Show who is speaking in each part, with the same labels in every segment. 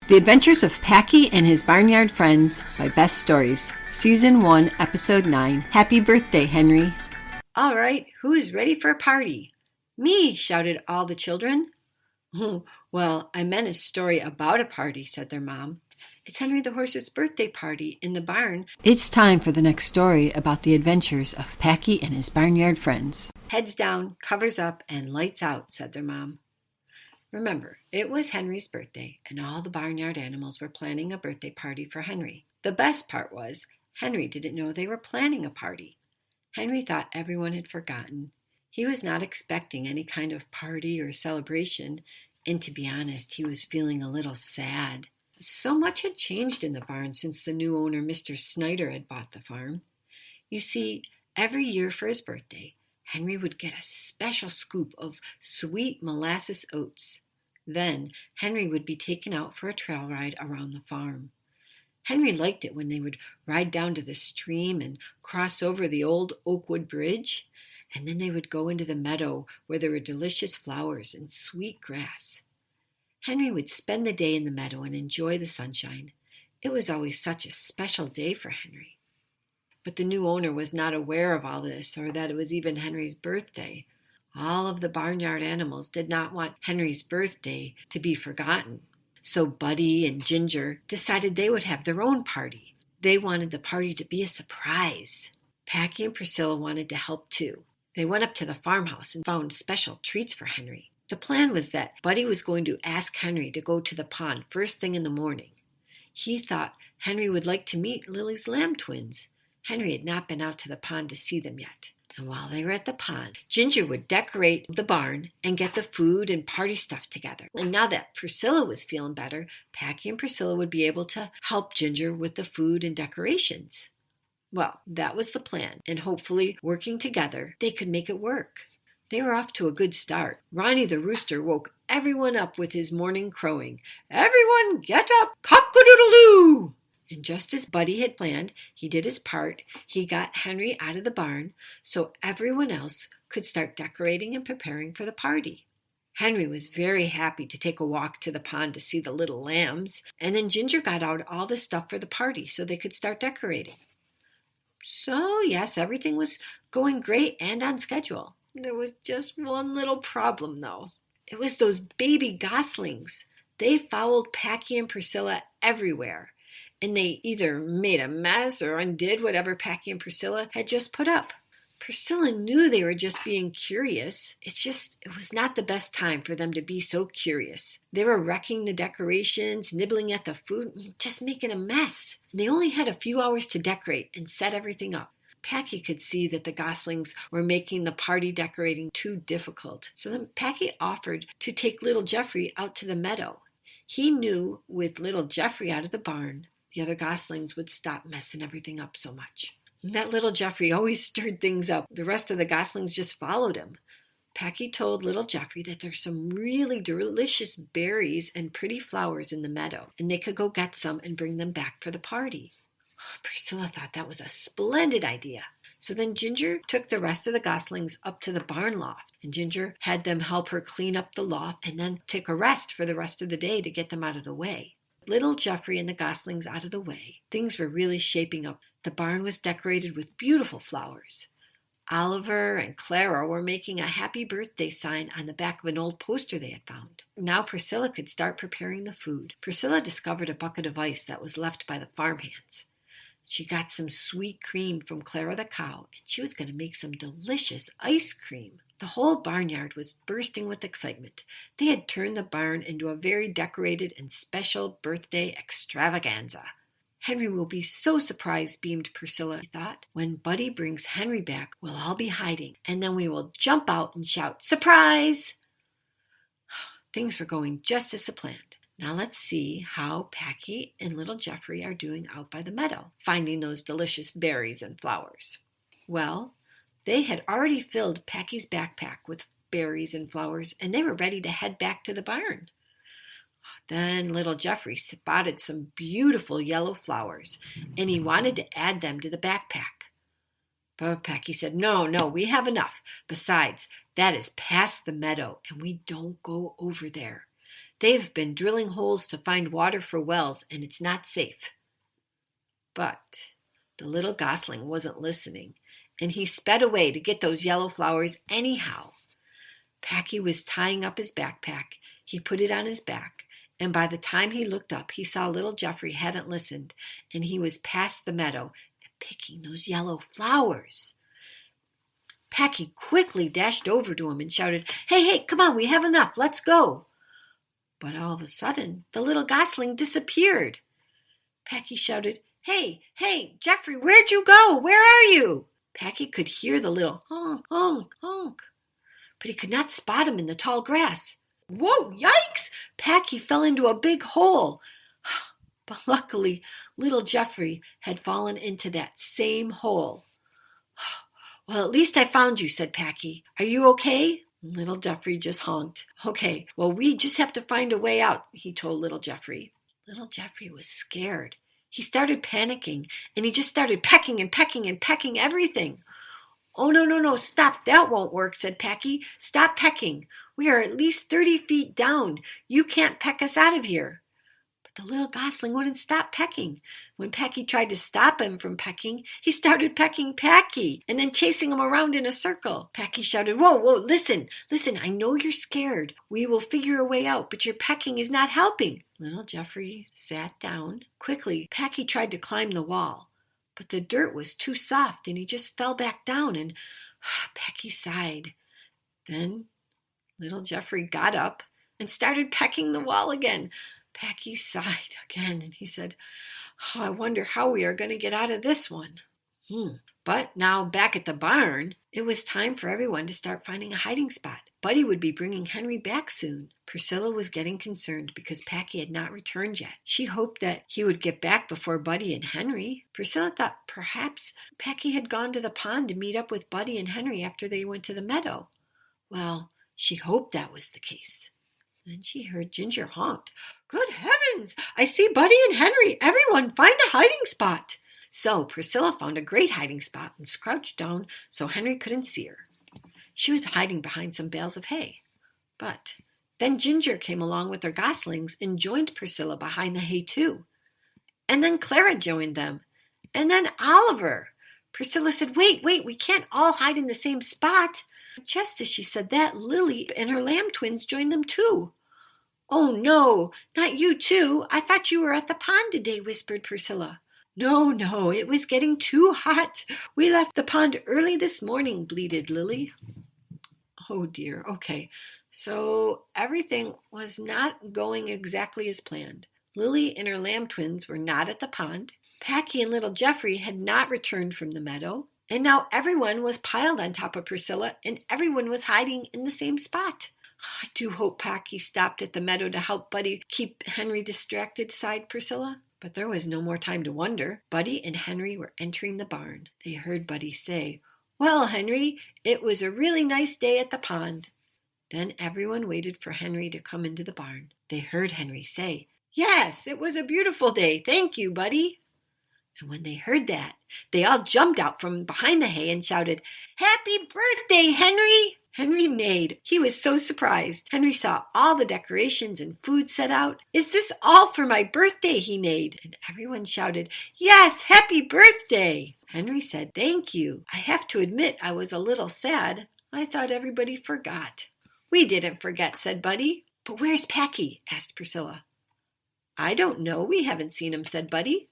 Speaker 1: The Adventures of Packy and His Barnyard Friends by Best Stories, Season 1, Episode 9. Happy birthday, Henry.
Speaker 2: All right, who is ready for a party? Me, shouted all the children. Well, I meant a story about a party, said their mom. It's Henry the Horse's birthday party in the barn.
Speaker 1: It's time for the next story about the adventures of Packy and his barnyard friends.
Speaker 2: Heads down, covers up, and lights out, said their mom. Remember, it was Henry's birthday, and all the barnyard animals were planning a birthday party for Henry. The best part was, Henry didn't know they were planning a party. Henry thought everyone had forgotten. He was not expecting any kind of party or celebration, and to be honest, he was feeling a little sad. So much had changed in the barn since the new owner, Mr. Snyder, had bought the farm. You see, every year for his birthday, Henry would get a special scoop of sweet molasses oats. Then Henry would be taken out for a trail ride around the farm. Henry liked it when they would ride down to the stream and cross over the old Oakwood Bridge, and then they would go into the meadow where there were delicious flowers and sweet grass. Henry would spend the day in the meadow and enjoy the sunshine. It was always such a special day for Henry. But the new owner was not aware of all this, or that it was even Henry's birthday. All of the barnyard animals did not want Henry's birthday to be forgotten. So Buddy and Ginger decided they would have their own party. They wanted the party to be a surprise. Packy and Priscilla wanted to help too. They went up to the farmhouse and found special treats for Henry. The plan was that Buddy was going to ask Henry to go to the pond first thing in the morning. He thought Henry would like to meet Lily's lamb twins. Henry had not been out to the pond to see them yet. And while they were at the pond, Ginger would decorate the barn and get the food and party stuff together. And now that Priscilla was feeling better, Packy and Priscilla would be able to help Ginger with the food and decorations. Well, that was the plan, and hopefully, working together, they could make it work. They were off to a good start. Ronnie the rooster woke everyone up with his morning crowing. Everyone get up, cock-a-doodle-doo! And just as Buddy had planned, he did his part. He got Henry out of the barn so everyone else could start decorating and preparing for the party. Henry was very happy to take a walk to the pond to see the little lambs, and then Ginger got out all the stuff for the party so they could start decorating. So, yes, everything was going great and on schedule. There was just one little problem, though. It was those baby goslings. They followed Packy and Priscilla everywhere, and they either made a mess or undid whatever Packy and Priscilla had just put up. Priscilla knew they were just being curious. It was not the best time for them to be so curious. They were wrecking the decorations, nibbling at the food, just making a mess. And they only had a few hours to decorate and set everything up. Packy could see that the goslings were making the party decorating too difficult. So then Packy offered to take little Jeffrey out to the meadow. He knew with little Jeffrey out of the barn, the other goslings would stop messing everything up so much. And that little Jeffrey always stirred things up. The rest of the goslings just followed him. Packy told little Jeffrey that there's some really delicious berries and pretty flowers in the meadow, and they could go get some and bring them back for the party. Priscilla thought that was a splendid idea. So then Ginger took the rest of the goslings up to the barn loft, and Ginger had them help her clean up the loft and then take a rest for the rest of the day to get them out of the way. Little Jeffrey and the goslings out of the way, things were really shaping up. The barn was decorated with beautiful flowers. Oliver and Clara were making a happy birthday sign on the back of an old poster they had found. Now Priscilla could start preparing the food. Priscilla discovered a bucket of ice that was left by the farmhands. She got some sweet cream from Clara the cow, and she was going to make some delicious ice cream. The whole barnyard was bursting with excitement. They had turned the barn into a very decorated and special birthday extravaganza. Henry will be so surprised, beamed Priscilla, thought. When Buddy brings Henry back, we'll all be hiding, and then we will jump out and shout, "Surprise!" Things were going just as planned. Now let's see how Packy and little Jeffrey are doing out by the meadow, finding those delicious berries and flowers. Well, they had already filled Packy's backpack with berries and flowers, and they were ready to head back to the barn. Then little Jeffrey spotted some beautiful yellow flowers, and he wanted to add them to the backpack. But Packy said, no, we have enough. Besides, that is past the meadow, and we don't go over there. They've been drilling holes to find water for wells, and it's not safe." But the little gosling wasn't listening, and he sped away to get those yellow flowers anyhow. Packy was tying up his backpack. He put it on his back, and by the time he looked up, he saw little Geoffrey hadn't listened, and he was past the meadow and picking those yellow flowers. Packy quickly dashed over to him and shouted, Hey, come on, we have enough, let's go." But all of a sudden, the little gosling disappeared. Packy shouted, Hey, Geoffrey, where'd you go? Where are you?" Packy could hear the little honk, honk, honk, but he could not spot him in the tall grass. Whoa, yikes! Packy fell into a big hole. But luckily, little Geoffrey had fallen into that same hole. "Well, at least I found you," said Packy. "Are you okay?" Little Geoffrey just honked. "Okay, well, we just have to find a way out," he told little Geoffrey. Little Geoffrey was scared. He started panicking, and he just started pecking everything. "Oh, no, stop, that won't work," said Packy. "Stop pecking. We are at least 30 feet down. You can't peck us out of here." But the little gosling wouldn't stop pecking. When Packy tried to stop him from pecking, he started pecking Packy and then chasing him around in a circle. Packy shouted, Whoa, listen, I know you're scared. We will figure a way out, but your pecking is not helping." Little Geoffrey sat down. Quickly, Packy tried to climb the wall, but the dirt was too soft and he just fell back down, and Packy sighed. Then little Geoffrey got up and started pecking the wall again. Packy sighed again, and he said, I wonder how we are going to get out of this one. But now back at the barn, it was time for everyone to start finding a hiding spot. Buddy would be bringing Henry back soon. Priscilla was getting concerned because Packy had not returned yet. She hoped that he would get back before Buddy and Henry. Priscilla thought perhaps Packy had gone to the pond to meet up with Buddy and Henry after they went to the meadow. Well, she hoped that was the case. Then she heard Ginger honked. "Good heavens! I see Buddy and Henry! Everyone, find a hiding spot!" So Priscilla found a great hiding spot and crouched down so Henry couldn't see her. She was hiding behind some bales of hay. But then Ginger came along with her goslings and joined Priscilla behind the hay too. And then Clara joined them. And then Oliver. Priscilla said, Wait, we can't all hide in the same spot. Just as she said that, Lily and her lamb twins joined them too. "Oh, no, not you too. I thought you were at the pond today," whispered Priscilla. No, it was getting too hot. We left the pond early this morning," bleated Lily. Oh, dear. Okay, so everything was not going exactly as planned. Lily and her lamb twins were not at the pond. Packy and little Geoffrey had not returned from the meadow. And now everyone was piled on top of Priscilla, and everyone was hiding in the same spot. "I do hope Packy stopped at the meadow to help Buddy keep Henry distracted," sighed Priscilla. But there was no more time to wonder. Buddy and Henry were entering the barn. They heard Buddy say, "Well, Henry, it was a really nice day at the pond." Then everyone waited for Henry to come into the barn. They heard Henry say, "Yes, it was a beautiful day. Thank you, Buddy." And when they heard that, they all jumped out from behind the hay and shouted, "Happy birthday, Henry!" Henry neighed. He was so surprised. Henry saw all the decorations and food set out. "Is this all for my birthday?" he neighed. And everyone shouted, "Yes, happy birthday!" Henry said, "Thank you. I have to admit I was a little sad. I thought everybody forgot." "We didn't forget," said Buddy. "But where's Packy?" asked Priscilla. "I don't know. We haven't seen him," said Buddy.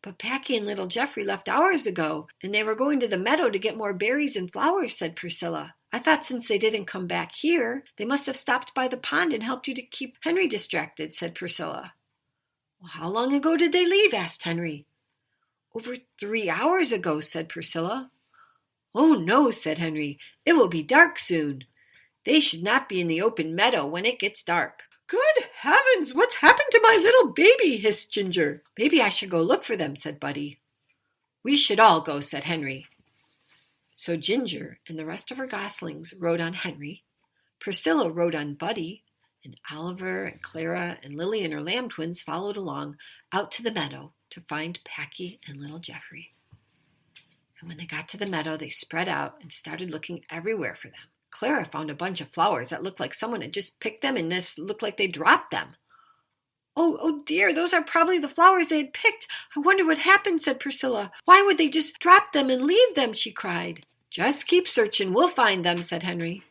Speaker 2: "But Packy and little Geoffrey left hours ago, and they were going to the meadow to get more berries and flowers," said Priscilla. "I thought since they didn't come back here, they must have stopped by the pond and helped you to keep Henry distracted," said Priscilla. "Well, how long ago did they leave?" asked Henry. "Over 3 hours ago," said Priscilla. "Oh, no," said Henry. "It will be dark soon. They should not be in the open meadow when it gets dark." "Good heavens, what's happened to my little baby?" hissed Ginger. "Maybe I should go look for them," said Buddy. "We should all go," said Henry. So Ginger and the rest of her goslings rode on Henry. Priscilla rode on Buddy, and Oliver and Clara and Lily and her lamb twins followed along out to the meadow to find Packy and little Geoffrey. And when they got to the meadow, they spread out and started looking everywhere for them. Clara found a bunch of flowers that looked like someone had just picked them and this looked like they dropped them. Oh dear, those are probably the flowers they had picked. I wonder what happened, said Priscilla. Why would they just drop them and leave them, she cried. Just keep searching, we'll find them, said Henry.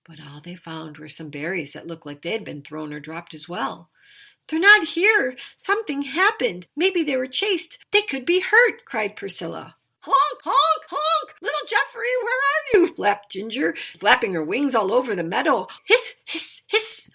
Speaker 2: But all they found were some berries that looked like they had been thrown or dropped as well. They're not here. Something happened. Maybe they were chased. They could be hurt, cried Priscilla. Honk, honk, honk! Little Geoffrey, where are you? Flapped Ginger, flapping her wings all over the meadow. Hiss, hiss, hiss.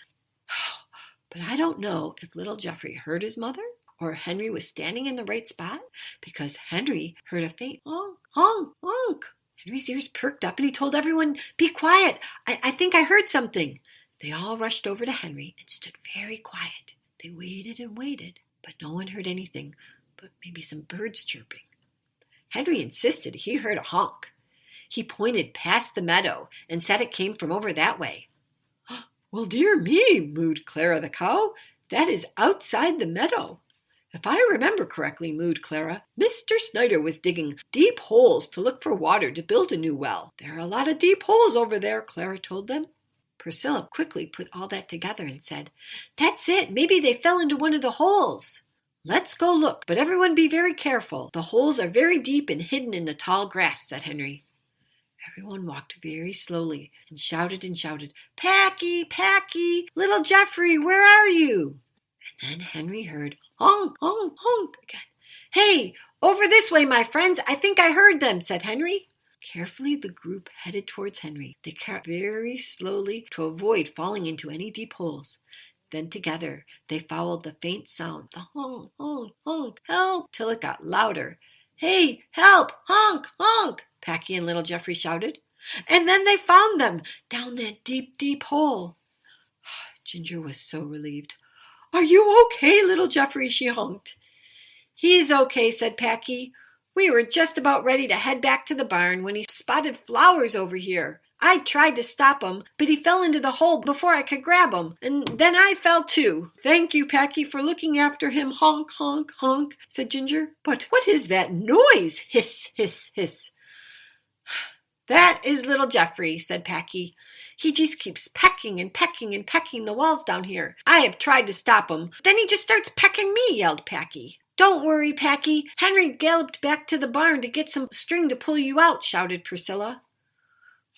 Speaker 2: But I don't know if little Geoffrey heard his mother or Henry was standing in the right spot, because Henry heard a faint honk, honk, honk. Henry's ears perked up and he told everyone, be quiet. I think I heard something. They all rushed over to Henry and stood very quiet. They waited and waited, but no one heard anything but maybe some birds chirping. Henry insisted he heard a honk. He pointed past the meadow and said it came from over that way. Well, dear me, mooed Clara the cow. That is outside the meadow. If I remember correctly, mooed Clara, Mr. Snyder was digging deep holes to look for water to build a new well. There are a lot of deep holes over there, Clara told them. Priscilla quickly put all that together and said, That's it. Maybe they fell into one of the holes. Let's go look, but everyone be very careful. The holes are very deep and hidden in the tall grass, said Henry. Everyone walked very slowly and shouted, Packy, Packy, little Geoffrey, where are you? And then Henry heard honk, honk, honk again. Hey, over this way, my friends. I think I heard them, said Henry. Carefully, the group headed towards Henry. They crept very slowly to avoid falling into any deep holes. Then together, they followed the faint sound, the honk, honk, honk, help, till it got louder. Hey, help, honk, honk, Packy and little Geoffrey shouted. And then they found them down that deep, deep hole. Ginger was so relieved. Are you okay, little Geoffrey? She honked. He's okay, said Packy. We were just about ready to head back to the barn when he spotted flowers over here. I tried to stop him, but he fell into the hole before I could grab him, and then I fell too. Thank you, Packy, for looking after him. Honk, honk, honk, said Ginger. But what is that noise? Hiss, hiss, hiss. That is little Geoffrey, said Packy. He just keeps pecking and pecking and pecking the walls down here. I have tried to stop him. Then he just starts pecking me, yelled Packy. Don't worry, Packy. Henry galloped back to the barn to get some string to pull you out, shouted Priscilla.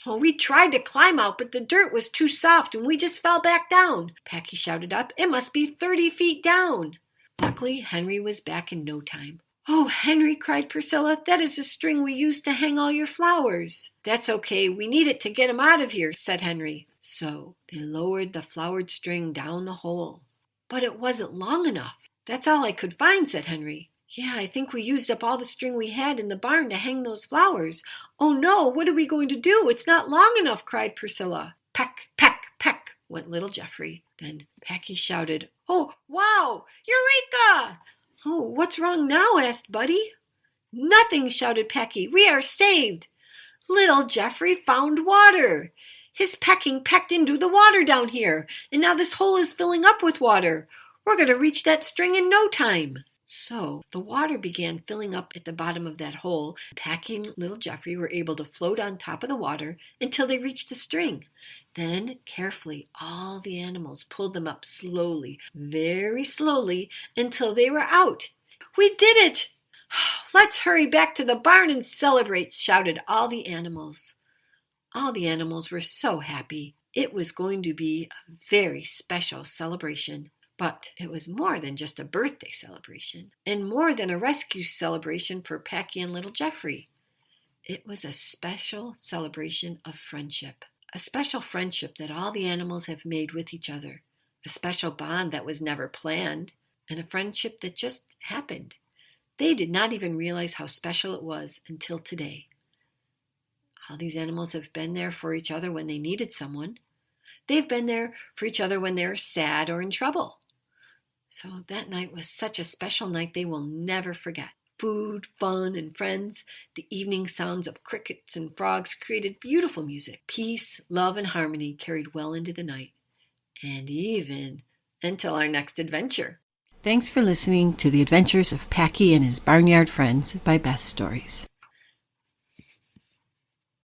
Speaker 2: Well, we tried to climb out, but the dirt was too soft and we just fell back down, Packy shouted up. It must be 30 feet down. Luckily, Henry was back in no time. Oh, Henry, cried Priscilla, that is the string we used to hang all your flowers. That's okay. We need it to get 'em out of here, said Henry. So they lowered the flowered string down the hole. But it wasn't long enough. That's all I could find, said Henry. Yeah, I think we used up all the string we had in the barn to hang those flowers. Oh no, what are we going to do? It's not long enough, cried Priscilla. Peck, peck, peck, went little Geoffrey. Then Packy shouted, Oh, wow, Eureka! Oh, what's wrong now? Asked Buddy. Nothing, shouted Packy. We are saved. Little Geoffrey found water. His pecking pecked into the water down here, and now this hole is filling up with water. We're going to reach that string in no time. So the water began filling up at the bottom of that hole. Packy and little Geoffrey were able to float on top of the water until they reached the string. Then, carefully, all the animals pulled them up slowly, very slowly, until they were out. We did it! Let's hurry back to the barn and celebrate, shouted all the animals. All the animals were so happy. It was going to be a very special celebration. But it was more than just a birthday celebration, and more than a rescue celebration for Packy and little Geoffrey. It was a special celebration of friendship, a special friendship that all the animals have made with each other, a special bond that was never planned, and a friendship that just happened. They did not even realize how special it was until today. All these animals have been there for each other when they needed someone. They've been there for each other when they're sad or in trouble. So that night was such a special night they will never forget. Food, fun, and friends, the evening sounds of crickets and frogs created beautiful music. Peace, love, and harmony carried well into the night, and even until our next adventure.
Speaker 1: Thanks for listening to The Adventures of Packy and His Barnyard Friends by Best Stories.